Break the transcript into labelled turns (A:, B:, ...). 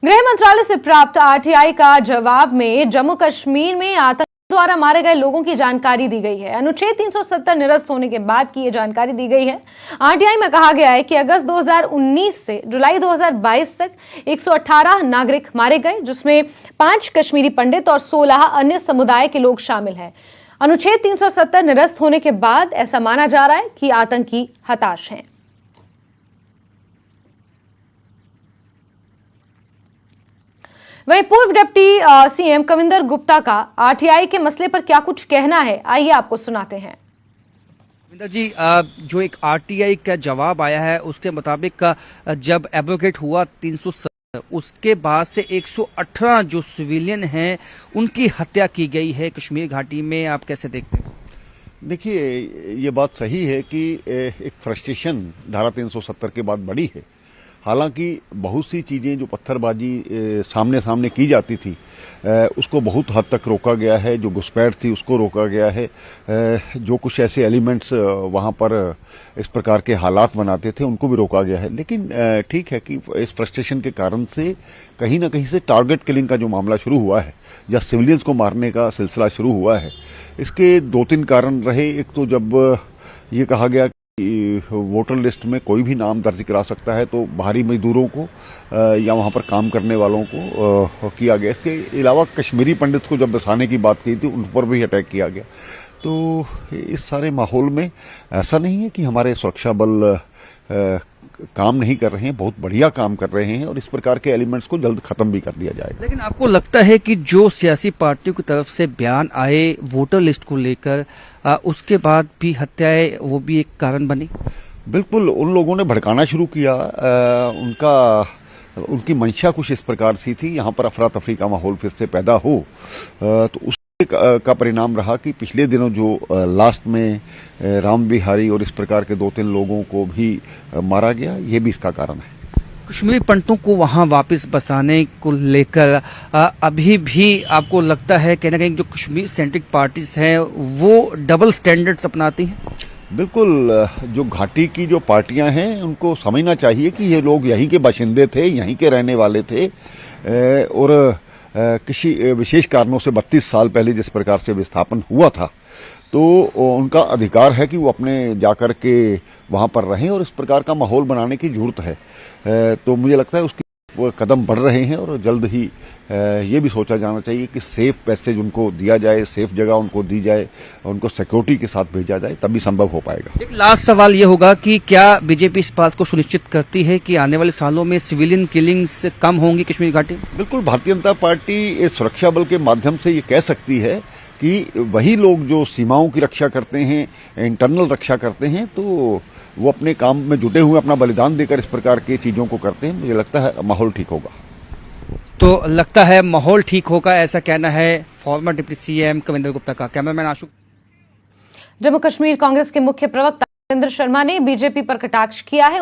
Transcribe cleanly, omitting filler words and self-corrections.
A: गृह मंत्रालय से प्राप्त आरटीआई का जवाब में जम्मू कश्मीर में आतंक द्वारा मारे गए लोगों की जानकारी दी गई है। अनुच्छेद 370 निरस्त होने के बाद की ये जानकारी दी गई है। आरटीआई में कहा गया है कि अगस्त 2019 से जुलाई 2022 तक 118 नागरिक मारे गए, जिसमें 5 कश्मीरी पंडित और 16 अन्य समुदाय के लोग शामिल हैं। अनुच्छेद 370 निरस्त होने के बाद ऐसा माना जा रहा है कि आतंकी हताश हैं। वहीं पूर्व डिप्टी सीएम कविंदर गुप्ता का आरटीआई के मसले पर क्या कुछ कहना है, आइए आपको सुनाते हैं।
B: कविंदर जी, जो एक आरटीआई का जवाब आया है उसके मुताबिक जब एब्रोगेट हुआ 370, उसके बाद से 118 जो सिविलियन हैं उनकी हत्या की गई है कश्मीर घाटी में। आप कैसे देखते हैं?
C: देखिए, ये बात सही है कि एक फ्रस्ट्रेशन धारा 370 के बाद बढ़ी है। हालांकि बहुत सी चीज़ें जो पत्थरबाजी सामने सामने की जाती थी उसको बहुत हद तक रोका गया है। जो घुसपैठ थी उसको रोका गया है। जो कुछ ऐसे एलिमेंट्स वहां पर इस प्रकार के हालात बनाते थे उनको भी रोका गया है। लेकिन ठीक है कि इस फ्रस्ट्रेशन के कारण से कहीं ना कहीं से टारगेट किलिंग का जो मामला शुरू हुआ है या सिविलियंस को मारने का सिलसिला शुरू हुआ है, इसके 2-3 कारण रहे। एक तो जब ये कहा गया वोटर लिस्ट में कोई भी नाम दर्ज करा सकता है, तो बाहरी मजदूरों को या वहां पर काम करने वालों को किया गया। इसके अलावा कश्मीरी पंडित को जब बसाने की बात की थी उन पर भी अटैक किया गया। तो इस सारे माहौल में ऐसा नहीं है कि हमारे सुरक्षा बल काम नहीं कर रहे हैं, बहुत बढ़िया काम कर रहे हैं और इस प्रकार के एलिमेंट्स को जल्द खत्म भी कर दिया जाएगा।
B: लेकिन आपको लगता है कि जो सियासी पार्टियों की तरफ से बयान आए वोटर लिस्ट को लेकर, उसके बाद भी हत्याएं वो भी एक कारण बनी? बिल्कुल,
C: उन लोगों ने भड़काना शुरू किया। उनकी मंशा कुछ इस प्रकार सी थी, यहाँ पर अफरा तफरी का माहौल फिर से पैदा हो। तो उस का परिणाम रहा कि पिछले दिनों जो लास्ट में राम बिहारी और इस प्रकार के 2-3 लोगों को भी मारा गया, ये भी इसका कारण है।
B: कश्मीरी पंडितों को वहां वापस बसाने को लेकर अभी भी आपको लगता है कहीं ना कहीं जो कश्मीर सेंट्रिक पार्टीज हैं वो डबल स्टैंडर्ड्स अपनाती हैं?
C: बिल्कुल, जो घाटी की जो पार्टियां हैं उनको समझना चाहिए कि ये लोग यहीं के बाशिंदे थे, यहीं के रहने वाले थे और किसी विशेष कारणों से 32 साल पहले जिस प्रकार से विस्थापन हुआ था, तो उनका अधिकार है कि वो अपने जाकर के वहां पर रहें और इस प्रकार का माहौल बनाने की जरूरत है। तो मुझे लगता है उसके कदम बढ़ रहे हैं और जल्द ही ये भी सोचा जाना चाहिए कि सेफ पैसेज उनको दिया जाए, सेफ जगह उनको दी जाए, उनको सिक्योरिटी के साथ भेजा जाए, तभी संभव हो पाएगा।
B: एक लास्ट सवाल ये होगा कि क्या बीजेपी इस बात को सुनिश्चित करती है कि आने वाले सालों में सिविलियन किलिंग्स कम होंगी कश्मीर घाटी में?
C: बिल्कुल, भारतीय जनता पार्टी इस सुरक्षा बल के माध्यम से ये कह सकती है कि वही लोग जो सीमाओं की रक्षा करते हैं, इंटरनल रक्षा करते हैं, तो वो अपने काम में जुटे हुए अपना बलिदान देकर इस प्रकार की चीजों को करते हैं। मुझे लगता है माहौल ठीक होगा।
B: तो लगता है माहौल ठीक होगा, ऐसा कहना है farmer deputy CM Kavinder Gupta का। कैमरामैन आशुक।
A: जम्मू कश्मीर कांग्रेस के मुख्य प्रवक्ता नरेंद्र शर्मा ने बीजेपी पर कटाक्ष किया है।